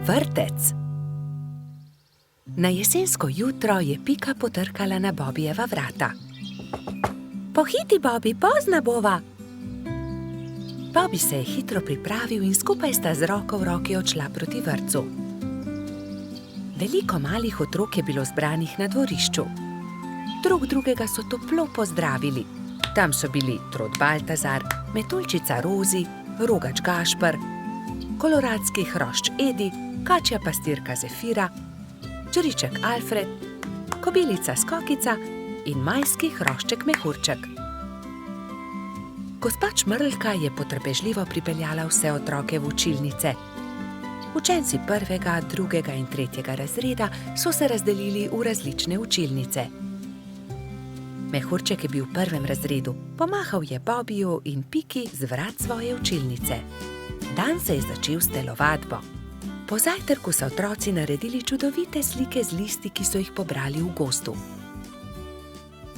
Vrtec. Na jesensko jutro je Pika potrkala na Bobijeva vrata. Pohiti, Bobi, pozna bova. Bobi se je hitro pripravil in skupaj sta z roko v roki odšla proti vrtcu. Veliko malih otrok je bilo zbranih na dvorišču. Drug drugega so toplo pozdravili. Tam so bili Trod Baltazar, Metuljčica Rozi, Rogač Gašper, koloradski hrošč Edi, kačja pastirka Zefira, čriček Alfred, kobilica Skokica in majski hrošček Mehurček. Gospa Čmrlka je potrpežljivo pripeljala vse otroke v učilnice. Učenci 1., 2. in 3. razreda so se razdelili v različne učilnice. Mehurček je bil v 1. razredu, pomahal je Bobiju in Piki z vrat svoje učilnice. Dan se je začel s telovadbo. Po zajtrku so otroci naredili čudovite slike z listi, ki so jih pobrali v gozdu.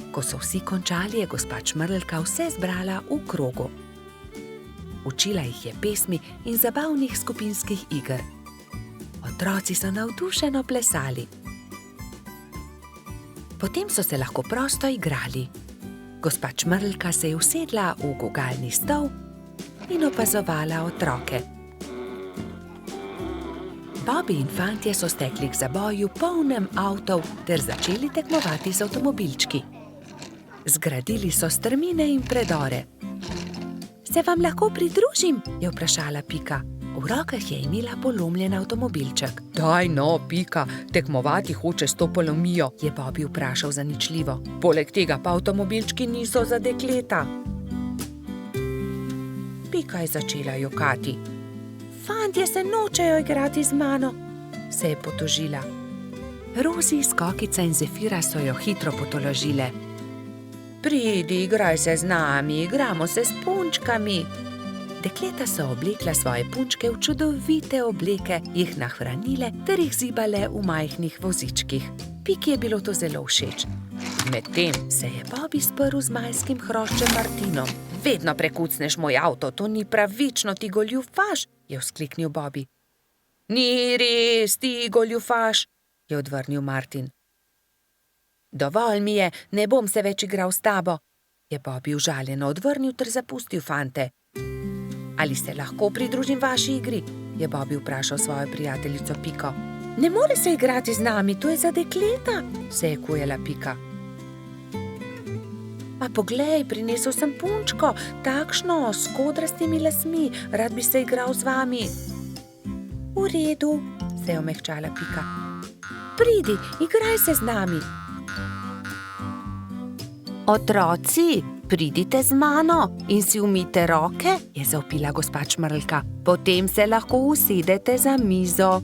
Ko so vsi končali, je gospa Čmrlka vse zbrala v krogu. Učila jih je pesmi in zabavnih skupinskih iger. Otroci so navdušeno plesali. Potem so se lahko prosto igrali. Gospa Čmrlka se je usedla v gugalni stol in opazovala otroke. Bobi in fantje so stekli k zaboju polnem avtov ter začeli tekmovati z avtomobilčki. Zgradili so strmine in predore. Se vam lahko pridružim? Je vprašala Pika. V rokah je imela polomljen avtomobilček. Daj no, Pika, tekmovati hoče s to polomijo, je Bobi vprašal zaničljivo. Poleg tega pa avtomobilčki niso za dekleta. Pika je začela jokati. Fantje se nočejo igrati z mano, se je potožila. Rozi, Skokica in Zefira so jo hitro potolažile. Pridi, igraj se z nami, igramo se s punčkami. Dekleta so oblekla svoje punčke v čudovite obleke, jih nahranile ter jih zibale v majhnih vozičkih. Piki je bilo to zelo všeč. Medtem se je Bobi sprl z majskim hroščem Martinom. Vedno prekucneš moj avto, to ni pravično, ti goljufaš, je vzkliknil Bobi. Ni res, ti goljufaš, je odvrnil Martin. Dovolj mi je, ne bom se več igral s tabo, je Bobi užaljeno odvrnil ter zapustil fante. Ali se lahko pridružim vaši igri? Je Bobi vprašal svojo prijateljico Piko. Ne more se igrati z nami, to je za dekleta, se je kujala Pika. A poglej, prinesel sem punčko, takšno, s kodrastimi lasmi, rad bi se igral z vami. V redu, se je omehčala Pika. Pridi, igraj se z nami. Otroci, pridite z mano in si umijte roke, je zavpila gospa Čmrlka. Potem se lahko usedete za mizo.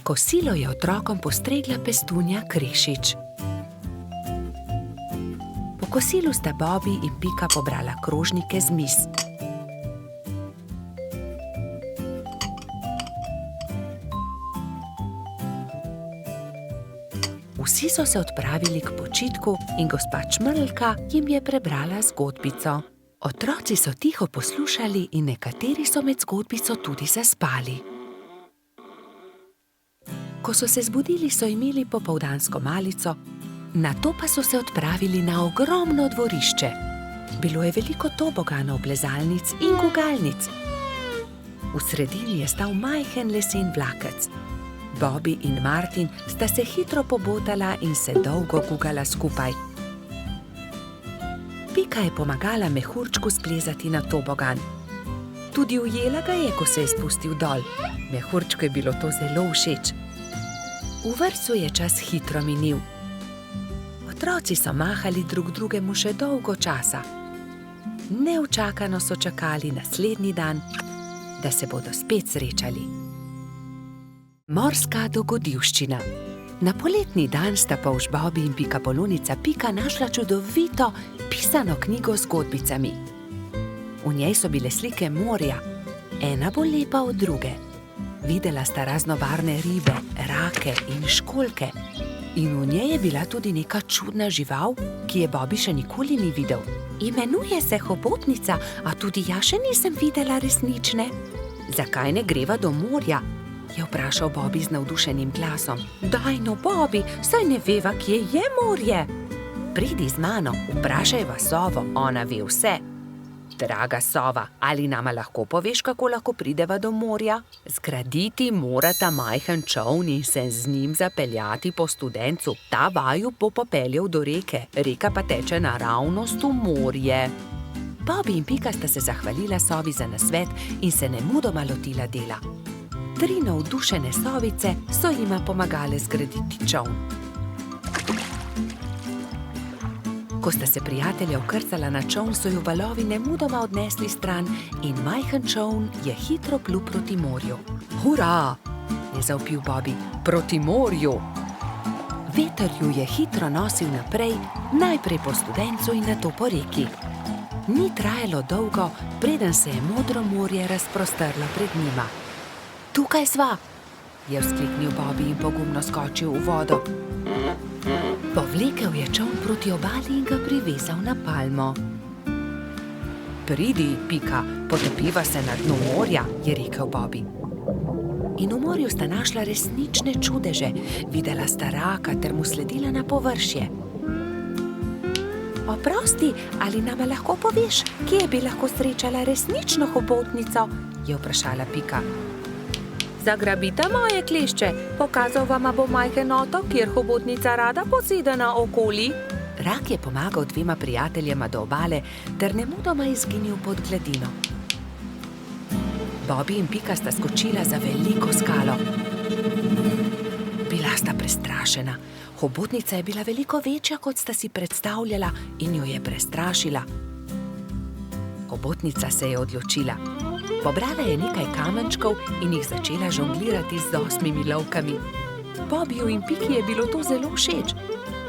Kosilo je otrokom postregla pestunja Krešič. Po kosilu sta Bobi in Pika pobrala krožnike z miz. Vsi so se odpravili k počitku in gospa Čmrlka jim je prebrala zgodbico. Otroci so tiho poslušali in nekateri so med zgodbico tudi zaspali. Ko so se zbudili, so imeli popoldansko malico, nato pa so se odpravili na ogromno dvorišče. Bilo je veliko toboganov, plezalnic in gugalnic. V sredini je stal majhen lesen vlakec. Bobi in Martin sta se hitro pobotala in se dolgo gugala skupaj. Pika je pomagala Mehurčku splezati na tobogan. Tudi ujela ga je, ko se je spustil dol. Mehurčku je bilo to zelo všeč. V vrtcu je čas hitro minil. Otroci so mahali drug drugemu še dolgo časa. Neučakano so čakali naslednji dan, da se bodo spet srečali. Morska dogodivščina. Na poletni dan sta polž Bobi in pikapolonica Pika našla čudovito pisano knjigo z zgodbicami. V njej so bile slike morja, ena bolj lepa od druge. Videla sta raznobarvne ribe, rake in školjke. In v njej je bila tudi neka čudna žival, ki je Bobi še nikoli ni videl. Imenuje se hobotnica, a tudi jaz še nisem videla resnične, Zakaj ne greva do morja? Je vprašal Bobby z navdušenim glasom. Daj no, Bobby, saj ne veva, kje je morje. Pridi z mano, vprašajva sovo, ona ve vse. Draga sova, ali nama lahko poveš, kako lahko prideva do morja? Zgraditi morata majhen čoln in se z njim zapeljati po Studencu. Ta vaju bo popeljal do reke, reka pa teče naravnost v morje. Bobby in Pika sta se zahvalila sovi za nasvet in se nemudoma lotila dela. 3 navdušene sovice so jima pomagale zgraditi čoln. Ko sta se prijatelja vkrcala na čoln, so ju valovi nemudoma odnesli stran in majhen čoln je hitro plul proti morju. Hurra! Je zavpil Bobby. Proti morju! Veter ju je hitro nosil naprej, najprej po Studencu in nato po reki. Ni trajalo dolgo, preden se je modro morje razprostrlo pred njima. Tukaj sva, je vzkliknil Bobby in pogumno skočil v vodo. Povlekel je čoln proti obali in ga privezal na palmo. Pridi, Pika, potopiva se na dnu morja, je rekel Bobby. In v morju sta našla resnične čudeže. Videla sta raka ter mu sledila na površje. Oprosti, ali nama lahko poveš, kje bi lahko srečala resnično hobotnico? Je vprašala Pika. Zagrabita moje klešče, pokazal vama bo majhen otok, kjer hobotnica rada poseda naokoli. Rak je pomagal 2 prijateljema do obale ter nemudoma izginil pod gladino. Bobby in Pika sta skočila za veliko skalo. Bila sta prestrašena. Hobotnica je bila veliko večja, kot sta si predstavljala, in jo je prestrašila. Hobotnica se je odločila. Pobrala je nekaj kamenčkov in jih začela žonglirati z 8 lovkami. Bobbyju in Piki je bilo to zelo všeč.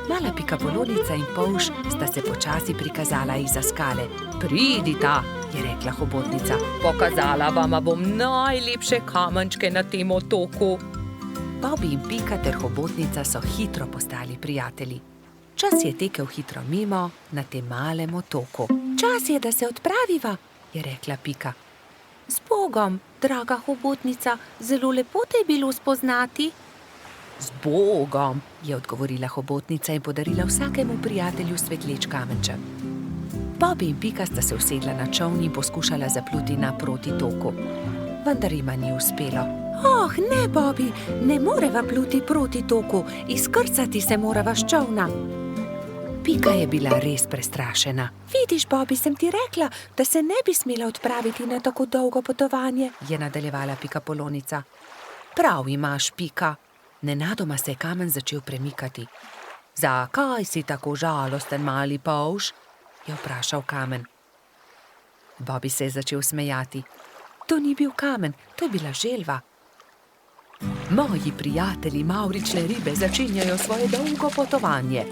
Mala pikapolonica in polž sta se počasi prikazala izza skale. Pridita, je rekla hobotnica. Pokazala vama bom najlepše kamenčke na tem otoku. Bobby in Pika ter hobotnica so hitro postali prijatelji. Čas je tekel hitro mimo na tem malem otoku. Čas je, da se odpraviva, je rekla Pika. Z Bogom, draga hobotnica, zelo lepo te je bilo spoznati. Z Bogom, je odgovorila hobotnica in podarila vsakemu prijatelju svetleč kamenček. Bobby in Pika sta se usedla na čoln in poskušala zapluti naproti toku. Vendar jima ni uspelo. Oh, ne, Bobby, ne moreva pluti proti toku, izkrcati se morava s čolna. Pika je bila res prestrašena. Vidiš, Bobby, sem ti rekla, da se ne bi smela odpraviti na tako dolgo potovanje, je nadaljevala pikapolonica. Prav imaš, Pika. Nenadoma se je kamen začel premikati. Zakaj si tako žalosten, mali polž? Je vprašal kamen. Bobby se je začel smejati. To ni bil kamen, to je bila želva. Moji prijatelji mavrične ribe začenjajo svoje dolgo potovanje.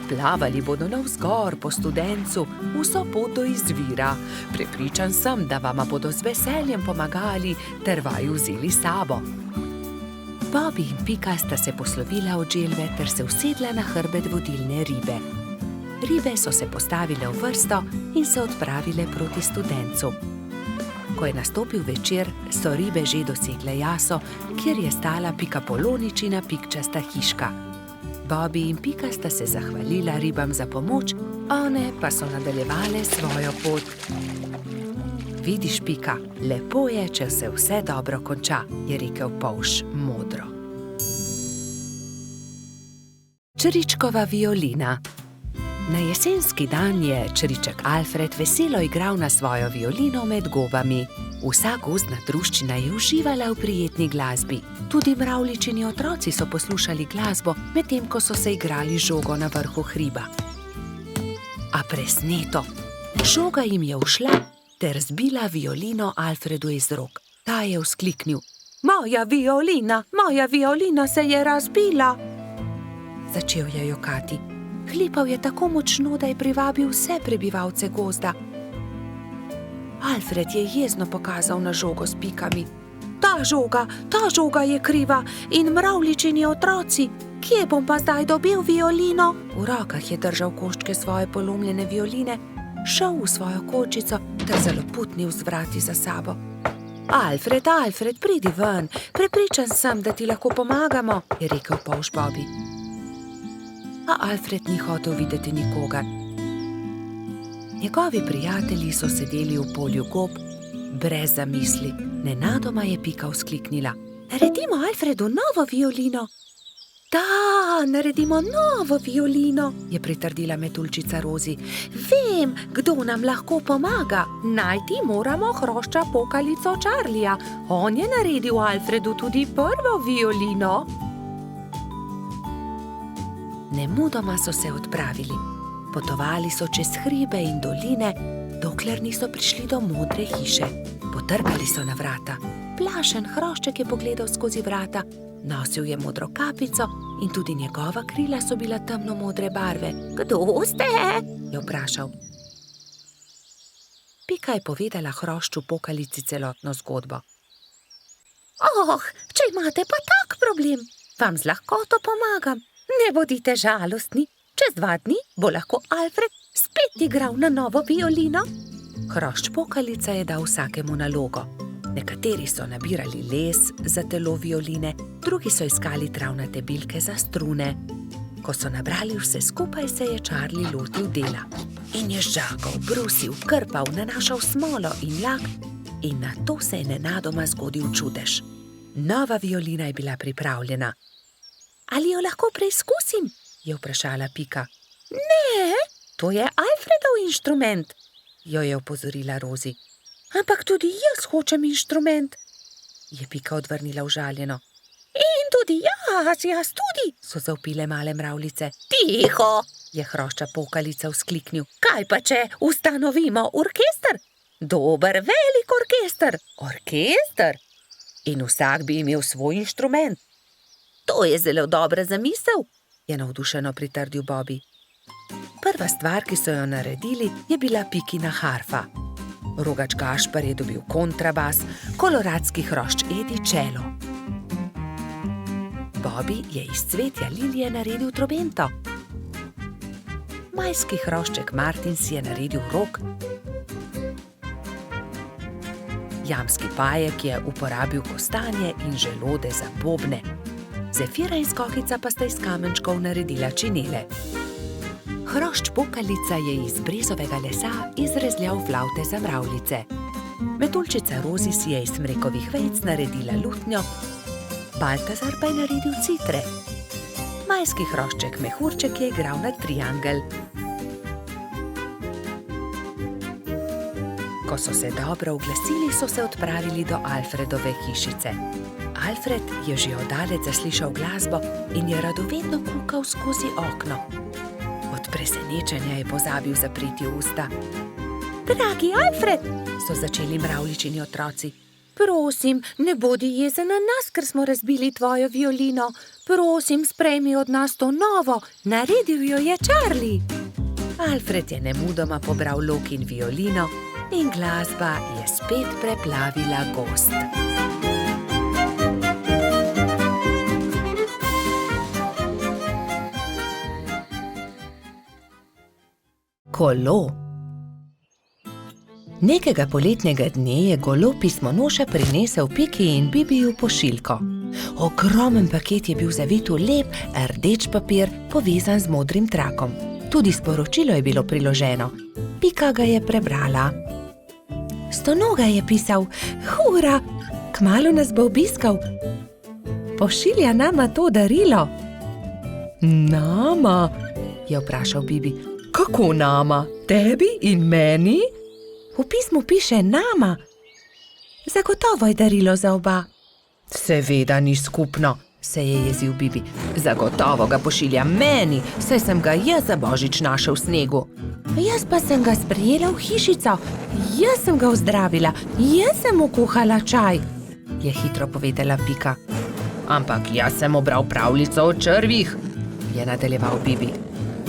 Plavali bodo navzgor po Studencu, vso pot do izvira. Prepričan sem, da vama bodo z veseljem pomagali ter vaju vzeli s sabo. Bobby in Pika sta se poslovila od želve ter se usedla na hrbet vodilne ribe. Ribe so se postavile v vrsto in se odpravile proti Studencu. Ko je nastopil večer, so ribe že dosegle jaso, kjer je stala pikapoloničina pikčasta hiška. Bobby in Pika sta se zahvalila ribam za pomoč, one pa so nadaljevale svojo pot. Vidiš, Pika, lepo je, če se vse dobro konča, je rekel polž modro. Čričkova violina. Na jesenski dan je čriček Alfred veselo igral na svojo violino med gobami. Vsa gozdna druščina je uživala v prijetni glasbi. Tudi mravljičini otroci so poslušali glasbo, medtem ko so se igrali žogo na vrhu hriba. A presneto, žoga jim je ušla ter zbila violino Alfredu iz rok. Ta je vzkliknil: moja violina se je razbila! Začel je jokati. Hlipal je tako močno, da je privabil vse prebivalce gozda. Alfred je jezno pokazal na žogo s pikami. Ta žoga je kriva in mravljičini otroci. Kje bom pa zdaj dobil violino? V rokah je držal koščke svoje polomljene violine, šel v svojo kočico ter zaloputnil z vrati za sabo. Alfred, Alfred, pridi ven, prepričan sem, da ti lahko pomagamo, je rekel polž Bobby. A Alfred ni hotel videti nikogar. Njegovi prijatelji so sedeli v polju gob, brez zamisli. Nenadoma je Pika vzkliknila. Naredimo Alfredu novo violino. Da, naredimo novo violino, je pritrdila metuljčica Rozi. Vem, kdo nam lahko pomaga. Najti moramo hrošča pokalico Charlija. On je naredil Alfredu tudi prvo violino. Nemudoma so se odpravili. Potovali so čez hribe in doline, dokler niso prišli do modre hiše. Potrkali so na vrata. Plašen hrošček je pogledal skozi vrata. Nosil je modro kapico in tudi njegova krila so bila temno modre barve. Kdo ste? Je vprašal. Pika je povedala hrošču pokalici celotno zgodbo. Če imate pa tak problem, vam z lahkoto pomagam. Ne bodite žalostni. Čez 2 dni bo lahko Alfred spet igral na novo violino. Hrošč pokalica je dal vsakemu nalogo. Nekateri so nabirali les za telo violine, drugi so iskali travnate bilke za strune. Ko so nabrali vse skupaj, se je Charlie lotil dela. In je žagal, brusil, krpal, nanašal smolo in lak in nato se je nenadoma zgodil čudež. Nova violina je bila pripravljena. Ali jo lahko preizkusim? Je vprašala Pika. Ne, to je Alfredov inštrument, jo je opozorila Rozi. Ampak tudi jaz hočem inštrument, je Pika odvrnila užaljeno. In tudi jaz tudi, so zavpile male mravljice. Tiho, je hrošča pokalica vzkliknil. Kaj pa če ustanovimo orkester? Dober, velik orkester. Orkester? In vsak bi imel svoj inštrument. To je zelo dobra zamisel, je navdušeno pritrdil Bobby. Prva stvar, ki so jo naredili, je bila Pikina harfa. Rogač Gašper je dobil kontrabas, koloradski hrošč Edi čelo. Bobby je iz cvetja lilije naredil trobento. Majski hrošček Martin si je naredil rog. Jamski pajek je uporabil kostanje in želode za bobne. Zefira in Skokica pa sta iz kamenčkov naredila činele. Hrošč pokalica je iz brezovega lesa izrezljal flavte za mravljice. Metuljčica Rozi si je iz smrekovih vejic naredila lutnjo, Baltazar pa je naredil citre. Majski hrošček Mehurček je igral na triangel. Ko so se dobro oglasili, so se odpravili do Alfredove hišice. Alfred je že oddaleč zaslišal glasbo in je radovedno kukal skozi okno. Od presenečenja je pozabil zapreti usta. Dragi Alfred, so začeli mravljičini otroci. Prosim, ne bodi jezen na nas, ker smo razbili tvojo violino. Prosim, sprejmi od nas to novo, naredil jo je Charlie. Alfred je nemudoma pobral lok in violino in glasba je spet preplavila gozd. Kolo. Nekega poletnega dne je golo pismonoša prinesel Piki in Bibiju pošiljko. Ogromen paket je bil zavit v lep, rdeč papir, povezan z modrim trakom. Tudi sporočilo je bilo priloženo. Pika ga je prebrala. Stonoga je pisal, hura, kmalu nas bo obiskal. Pošilja nama to darilo. Nama? Je vprašal Bibi. Kako nama? Tebi in meni? V pismu piše nama. Zagotovo je darilo za oba. Seveda ni skupno, se je jezil Bibi. Zagotovo ga pošilja meni, saj sem ga jaz za božič našel v snegu. Jaz pa sem ga sprejela v hišico. Jaz sem ga ozdravila. Jaz sem mu kuhala čaj, je hitro povedala Pika. Ampak jaz sem obral pravljico o črvih, je nadaljeval Bibi.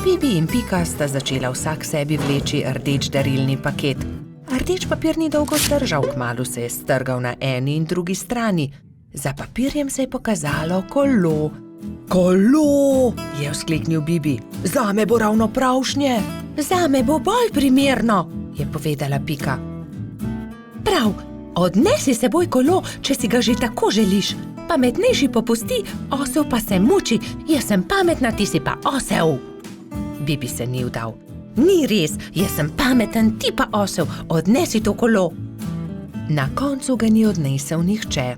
Bibi in Pika sta začela vsak sebi vleči rdeč darilni paket. Rdeč papir ni dolgo zdržal, kmalu se je strgal na eni in drugi strani. Za papirjem se je pokazalo kolo. Kolo, je vzkliknil Bibi. Zame bo ravno pravšnje. Zame bo bolj primerno, je povedala Pika. Prav, Odnesi s seboj kolo, če si ga že tako želiš. Pametnejši popusti, osel pa se muči. Jaz sem pametna, ti si pa osel. Bibi se ni vdal. Ni res, jaz sem pameten, ti pa osel. Odnesi to kolo. Na koncu ga ni odnesel nihče.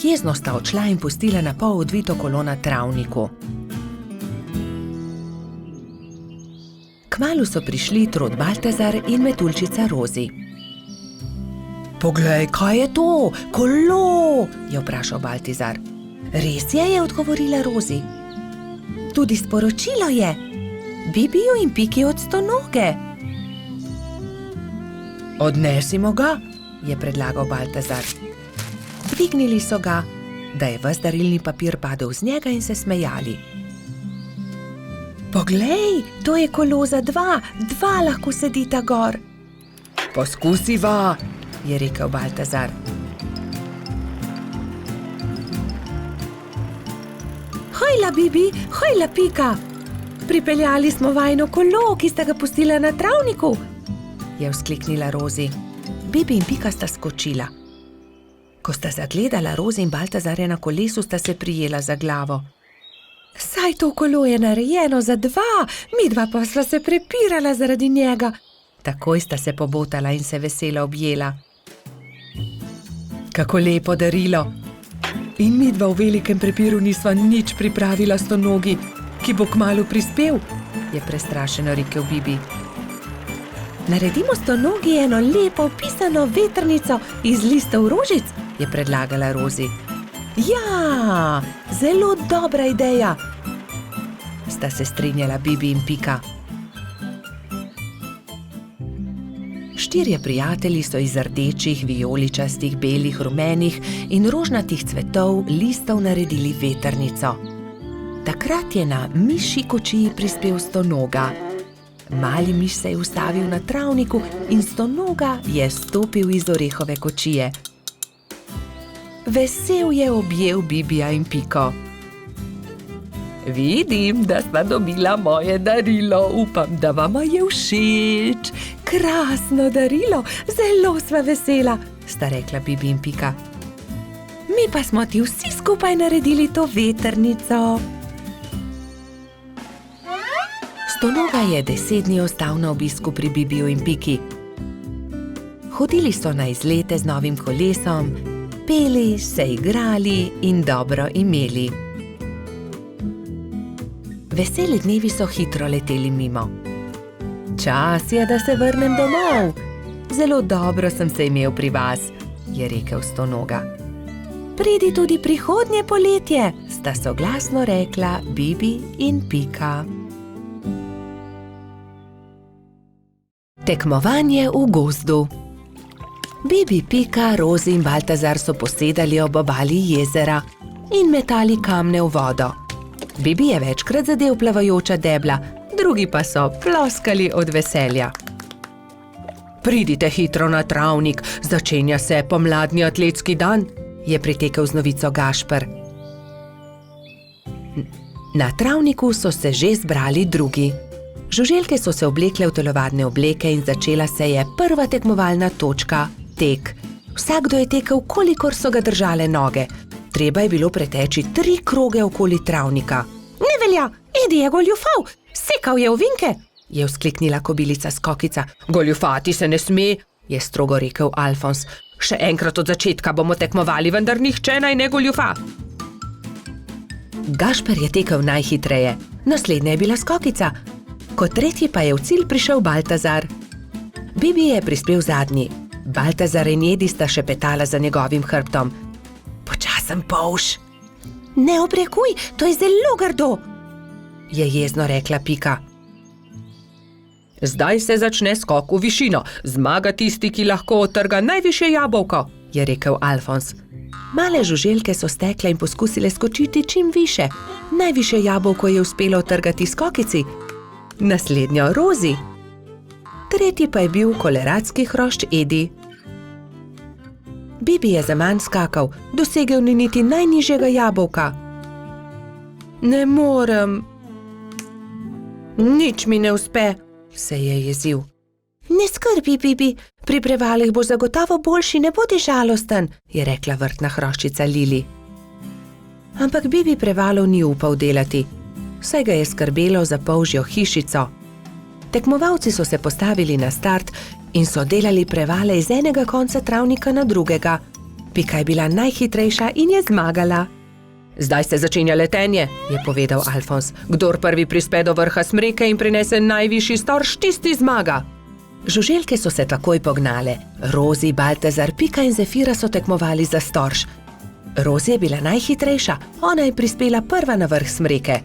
Jezno sta odšla in pustila na pol odvito kolo na travniku. Kmalu so prišli Trod Baltazar in metuljčica Rozi. Poglej, kaj je to? Kolo, je vprašal Baltazar. Res je, je odgovorila Rozi. Tudi sporočilo je. Bibiju in Piki od Stonoge. Odnesimo ga, je predlagal Baltazar. Dvignili so ga, da je ves darilni papir padel z njega in se smejali. Poglej, to je kolo za dva lahko sedita gor. Poskusiva, je rekel Baltazar. Hojla, Bibi, hojla, Pika. Pripeljali smo vajino kolo, ki sta ga pustila na travniku, je vzkliknila Rozi. Bibi in Pika sta skočila. Ko sta zagledala Rozi in Baltazarja na kolesu, sta se prijela za glavo. Saj to kolo je narejeno za dva, midva pa sva se prepirala zaradi njega. Takoj sta se pobotala in se veselo objela. Kako lepo darilo. In midva v velikem prepiru nisva nič pripravila Stonogi, ki bo kmalu prispel, je prestrašeno rekel Bibi. Naredimo Stonogi eno lepo pisano vetrnico iz listov rožic, je predlagala Rozi. Ja, zelo dobra ideja, sta se strinjala Bibi in Pika. Štirje prijatelji so iz rdečih, vijoličastih, belih, rumenih in rožnatih cvetov listov naredili vetrnico. Takrat je na mišji kočiji prispel Stonoga. Mali miš se je ustavil na travniku in Stonoga je stopil iz orehove kočije. Vesel je objel Bibija in Piko. Vidim, da sva dobila moje darilo, upam, da vama je všeč. Krasno darilo, zelo sva vesela, sta rekla Bibi in Pika. Mi pa smo ti vsi skupaj naredili to vetrnico. Stonoga je 10 dni ostal na obisku pri Bibiju in Piki. Hodili so na izlete z novim kolesom, peli, se igrali in dobro imeli. Veseli dnevi so hitro leteli mimo. Čas je, da se vrnem domov. Zelo dobro sem se imel pri vas, je rekel Stonoga. Pridi tudi prihodnje poletje, sta soglasno rekla Bibi in Pika. Tekmovanje v gozdu. Bibi, Pika, Rozi in Baltazar so posedali ob obali jezera in metali kamne v vodo. Bibi je večkrat zadel plavajoča debla, drugi pa so ploskali od veselja. Pridite hitro na travnik, začenja se pomladni atletski dan, je pritekel z novico Gašper. Na travniku so se že zbrali drugi. Žuželke so se oblekle v telovadne obleke in začela se je prva tekmovalna točka, tek. Vsakdo je tekel, kolikor so ga držale noge. Treba je bilo preteči 3 kroge okoli travnika. Ne velja, Edi je goljufal, sekal je ovinke, je vzkliknila kobilica Skokica. Goljufati se ne sme, je strogo rekel Alfons. Še enkrat od začetka bomo tekmovali, vendar nihče naj ne goljufa. Gašper je tekel najhitreje, naslednja je bila Skokica. Kot tretji pa je v cilj prišel Baltazar. Bibi je prispel zadnji. Baltazar in Edi sta šepetala za njegovim hrbtom. Počasen polž. Ne obrekuj, to je zelo grdo, je jezno rekla Pika. Zdaj se začne skok v višino. Zmaga tisti, ki lahko odtrga najvišje jabolko, je rekel Alfons. Male žuželke so stekle in poskusile skočiti čim više. Najvišje jabolko je uspelo odtrgati Skokici, naslednjo Rozi. Tretji pa je bil koleradski hrošč Edi. Bibi je zaman skakal, dosegel ni niti najnižjega jabolka. Ne morem. Nič mi ne uspe, se je jezil. Ne skrbi, Bibi, pri prevalih bo zagotovo boljši, ne bodi žalosten, je rekla vrtna hroščica Lili. Ampak Bibi prevalov ni upal delati, saj ga je skrbelo za polžjo hišico. Tekmovalci so se postavili na start in so delali prevale iz enega konca travnika na drugega. Pika je bila najhitrejša in je zmagala. Zdaj se začenja letenje, je povedal Alfons. Kdor prvi prispe do vrha smreke in prinese najvišji storž, tisti zmaga. Žuželke so se takoj pognale. Rozi, Baltazar, Pika in Zefira so tekmovali za storž. Rozi je bila najhitrejša, ona je prispela prva na vrh smreke.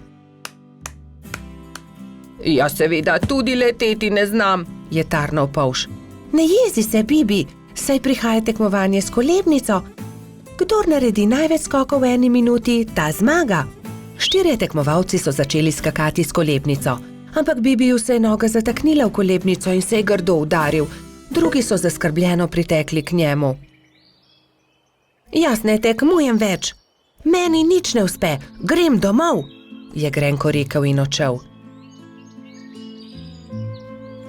Ja, seveda, tudi leteti ne znam, je tarnal polž. Ne jezi se, Bibi, saj prihaja tekmovanje s kolebnico. Kdor naredi največ skokov v 1 minuti, ta zmaga. 4 tekmovalci so začeli skakati s kolebnico, ampak Bibiju se je noga zataknila v kolebnico in se je grdo udaril. Drugi so zaskrbljeno pritekli k njemu. Jaz ne tekmujem več. Meni nič ne uspe, grem domov, je grenko rekel in odšel.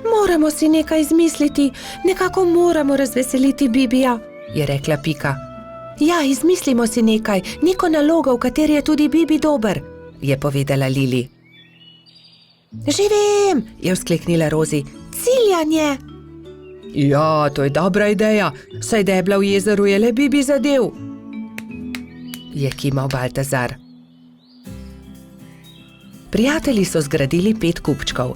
Moramo si nekaj izmisliti, nekako moramo razveseliti Bibija, je rekla Pika. Ja, izmislimo si nekaj, neko nalogo, v kateri je tudi Bibi dober, je povedala Lili. Že vem, je vzkliknila Rozi, ciljanje. Ja, to je dobra ideja, saj debla v jezeru je le Bibi zadev, je kimal Baltazar. Prijatelji so zgradili 5 kupčkov.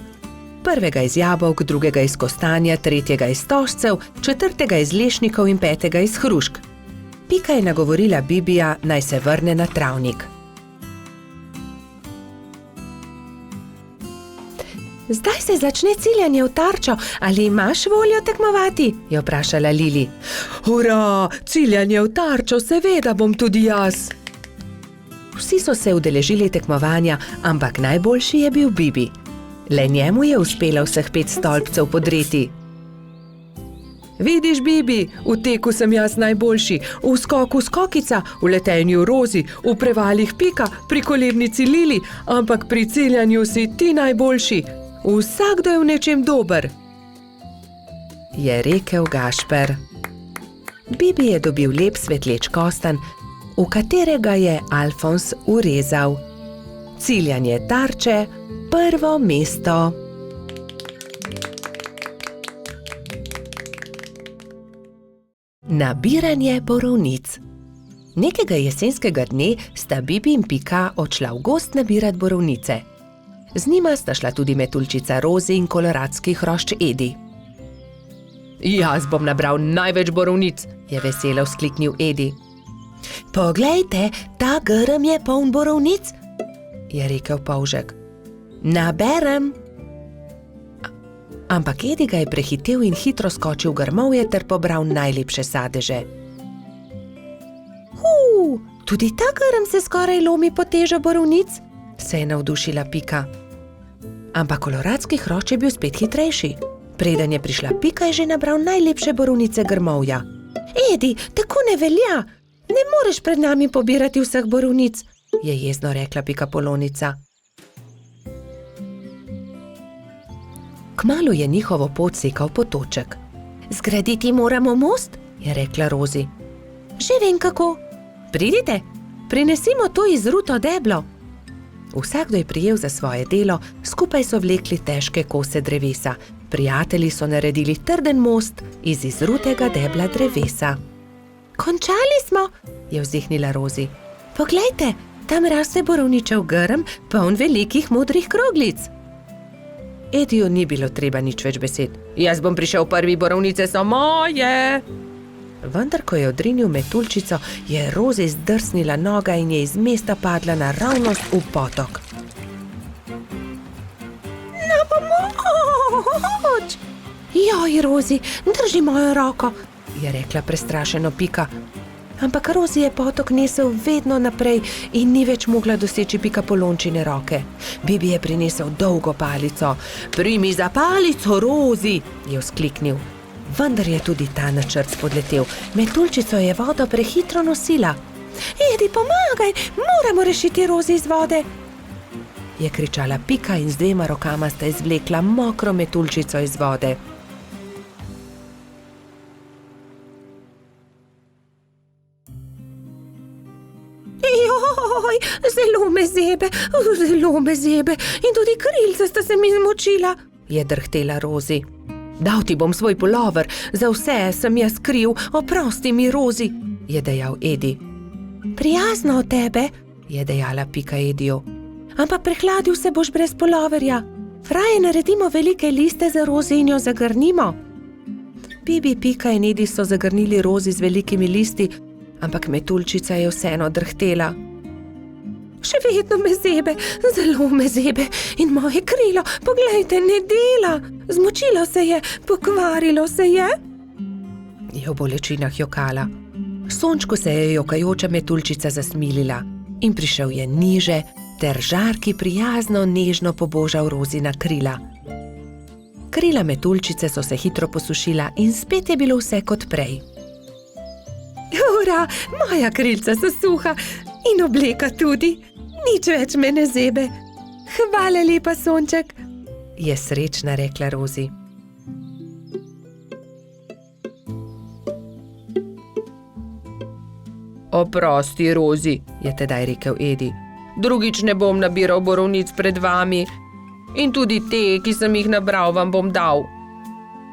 Prvega iz jabolk, drugega iz kostanja, tretjega iz stožcev, 4. iz lešnikov in 5. iz hrušk. Pika je nagovorila Bibija, naj se vrne na travnik. Zdaj se začne ciljanje v tarčo, ali imaš voljo tekmovati? Je vprašala Lili. Hurra, ciljanje v tarčo, seveda bom tudi jaz. Vsi so se udeležili tekmovanja, ampak najboljši je bil Bibi. Le njemu je uspelo vseh 5 stolpcev podreti. Vidiš, Bibi, v teku sem jaz najboljši, v skoku skokica, v letenju Rozi, v prevalih Pika, pri kolebnici Lili, ampak pri ciljanju si ti najboljši. Vsakdo je v nečem dober, je rekel Gašper. Bibi je dobil lep svetleč kostanj, v katerega je Alfons urezal. Ciljanje tarče, prvo mesto. Nabiranje borovnic. Nekega jesenskega dne sta Bibi in Pika odšla v gozd nabirat borovnice. Z njima sta šla tudi metuljčica Rozi in koloradski hrošč Edi. Jaz bom nabral največ borovnic, je veselo vzkliknil Edi. Poglejte, ta grm je poln borovnic, je rekel polžek. Naberem. Ampak Edi ga je prehitel in hitro skočil v grmovje ter pobral najlepše sadeže. Tudi ta grm se skoraj lomi pod težo borovnic, se je navdušila Pika. Ampak koloradski hrošč je bil spet hitrejši. Preden je prišla Pika, je že nabral najlepše borovnice grmovja. Edi, tako ne velja, ne moreš pred nami pobirati vseh borovnic, je jezno rekla Pikapolonica. Kmalu je njihovo pot sekal potoček. Zgraditi moramo most, je rekla Rozi. Že vem kako. Pridite, prinesimo to izruto deblo. Vsakdo je prijel za svoje delo, skupaj so vlekli težke kose drevesa. Prijatelji so naredili trden most iz izrutega debla drevesa. Končali smo, je vzdihnila Rozi. Poglejte, tam raste borovničev grm, poln velikih modrih kroglic. Ediju ni bilo treba nič več besed. Jaz bom prišel prvi, borovnice so moje. Vendar, ko je odrinil metuljčico, je Rozi zdrsnila noga in je iz mesta padla naravnost v potok. Na pomoč! Joj, Rozi, drži mojo roko, je rekla prestrašeno Pika. Ampak Rozi je potok nesel vedno naprej in ni več mogla doseči Pikapolončine roke. Bibi je prinesel dolgo palico. Primi za palico, Rozi, je vzkliknil. Vendar je tudi ta načrt spodletel. Metuljčico je vodo prehitro nosila. Edi, pomagaj, moramo rešiti Rozi iz vode, je kričala Pika in z 2 rokama sta izvlekla mokro metuljčico iz vode. zelo me zebe in tudi krilca sta se mi zmočila, je drhtela Rozi. Dal ti bom svoj pulover, za vse sem jaz kriv, oprosti mi, Rozi, je dejal Edi. Prijazno od tebe, je dejala Pika Ediju, ampak prehladil se boš brez puloverja. Raje naredimo velike liste za Rozi in jo zagrnimo. Bibi, Pika in Edi so zagrnili Rozi z velikimi listi, ampak metuljčica je vseeno drhtela. Še vedno me zebe, zelo me zebe in moje krilo, poglejte, ne dela. Zmočilo se je, pokvarilo se je. Je v bolečinah jokala. Sončku se je jokajoča metuljčica zasmilila in prišel je niže ter žarki prijazno nežno pobožal Rozina krila. Krila metuljčice so se hitro posušila in spet je bilo vse kot prej. Ura, moja krilca so suha in obleka tudi. Nič več me ne zebe. Hvala lepa, sonček, je srečna rekla Rozi. Oprosti, Rozi, je tedaj rekel Edi. Drugič ne bom nabiral borovnic pred vami. In tudi te, ki sem jih nabral, vam bom dal.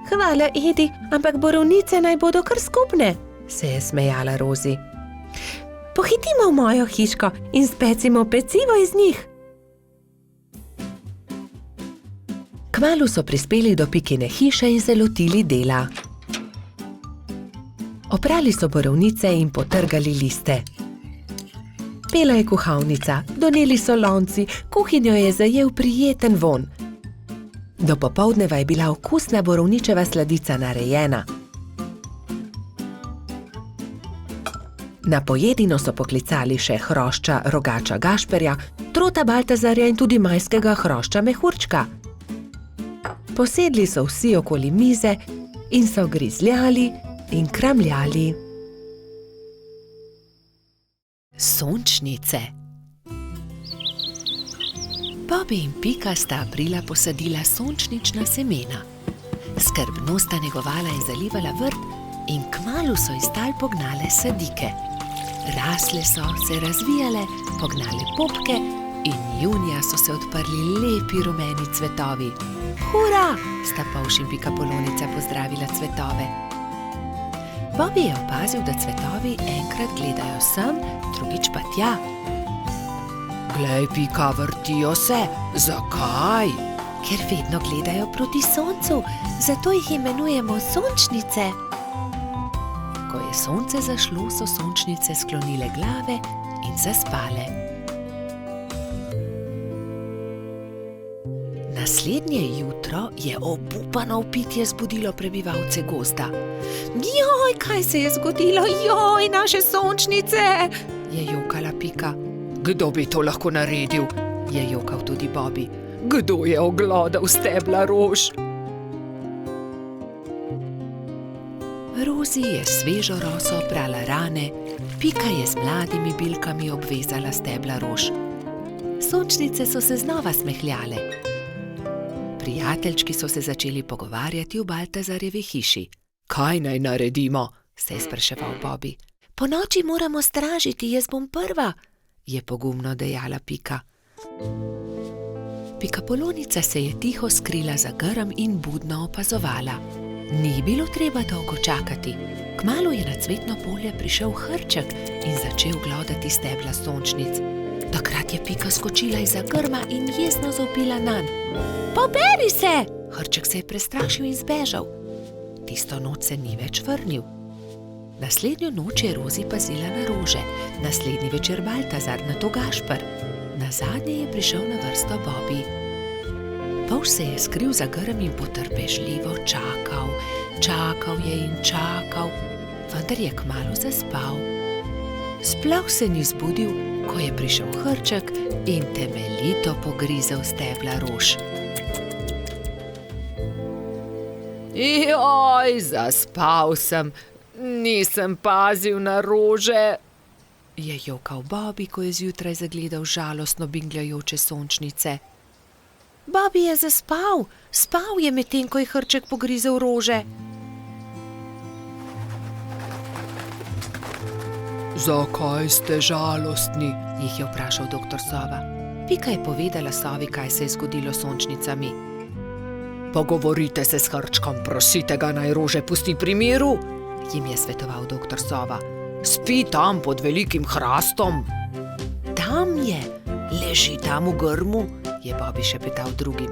Hvala, Edi, ampak borovnice naj bodo kar skupne, se je smejala Rozi. Pohitimo v mojo hiško in specimo pecivo iz njih. Kmalu so prispeli do Pikine hiše in se lotili dela. Oprali so borovnice in potrgali liste. Pela je kuhalnica, doneli so lonci, kuhinjo je zajel prijeten vonj. Do popoldneva je bila okusna borovničeva sladica narejena. Na pojedino so poklicali še hrošča rogača Gašperja, trota Baltazarja in tudi majskega hrošča Mehurčka. Posedli so vsi okoli mize in so grizljali in kramljali. Sončnice. Bobi in Pika sta aprila posadila sončnična semena. Skrbno sta negovala in zalivala vrt in kmalu so iz tal pognale sadike. Rasle so, se razvijale, pognale popke in junija so se odprli lepi rumeni cvetovi. Hura, sta Polž in Pikapolonica pozdravila cvetove. Bobi je opazil, da cvetovi enkrat gledajo sem, drugič pa tja. Glej, Pika, vrtijo se. Zakaj? Ker vedno gledajo proti soncu, zato jih imenujemo sončnice. Ko je sonce zašlo, so sončnice sklonile glave in zaspale. Naslednje jutro je obupano vpitje zbudilo prebivalce gozda. Joj, kaj se je zgodilo? Joj, naše sončnice! Je jokala Pika. Kdo bi to lahko naredil? Je jokal tudi Bobi. Kdo je oglodal stebla rož? Rozi je svežo roso oprala rane, Pika je z mladimi bilkami obvezala stebla rož. Sončnice so se znova smehljale. Prijateljčki so se začeli pogovarjati v Baltazarjevi hiši. Kaj naj naredimo? Se je spraševal Bobi. Ponoči moramo stražiti, jaz bom prva, je pogumno dejala Pika. Pikapolonica se je tiho skrila za grm in budno opazovala. Ni bilo treba dolgo čakati. Kmalu je na cvetno polje prišel hrček in začel glodati stebla sončnic. Takrat je Pika skočila izza grma in jezno zavpila nanj. Poberi se! Hrček se je prestrašil in zbežal. Tisto noč se ni več vrnil. Naslednjo noč je Rozi pazila na rože, naslednji večer Baltazar, nato Gašper. Nazadnje je prišel na vrsto Bobi. Polž se je skril za grm in potrpežljivo čakal. Čakal je in čakal, vendar je kmalu zaspal. Sploh se ni zbudil, ko je prišel hrček in temeljito pogrizel stebla rož. Joj, zaspal sem, nisem pazil na rože, je jokal Bobi, ko je zjutraj zagledal žalostno bingljajoče sončnice. Bobi je zaspal, spal je medtem, ko je hrček pogrizel rože. Zakaj ste žalostni? jih je vprašal doktor Sova. Pika je povedala sovi, kaj se je zgodilo s sončnicami. Pogovorite se s hrčkom, prosite ga, naj rože pusti pri miru, jim je svetoval doktor Sova. Spi tam pod velikim hrastom. Tam je, leži tam v grmu, je Bobby šepetal drugim.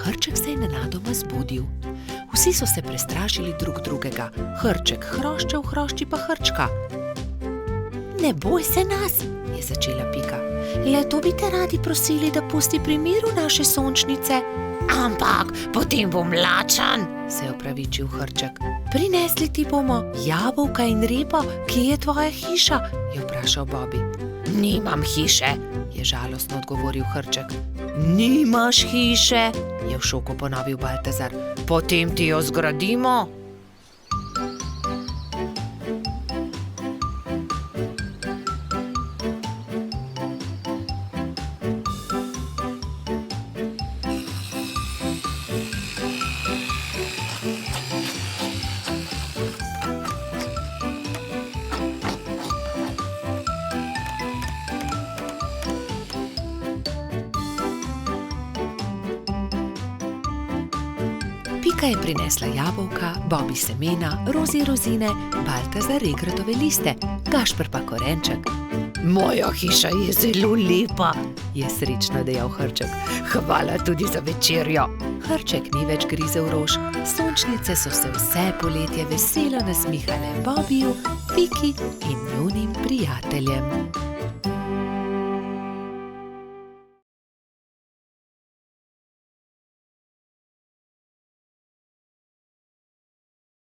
Hrček se je nenadoma zbudil. Vsi so se prestrašili drug drugega. Hrček hrošča, v hrošči pa hrčka. Ne boj se nas, je začela Pika. Le to bi te radi prosili, da pusti pri miru naše sončnice. Ampak potem bom lačen, se je opravičil hrček. Prinesli ti bomo jabolka in repo, kje je tvoja hiša, je vprašal Bobby. Nimam hiše, je žalostno odgovoril hrček. Nimaš hiše, je v šoku ponovil Baltazar. Potem ti jo zgradimo. Pika je prinesla jabolka, Bobby semena, Rozi rozine, Baltazar regratove liste, Gašper pa korenček. Moja hiša je zelo lepa, je srečno dejal hrček. Hvala tudi za večerjo. Hrček ni več grizel rož, sončnice so se vse poletje veselo nasmihale Bobbyju, Piki in njunim prijateljem.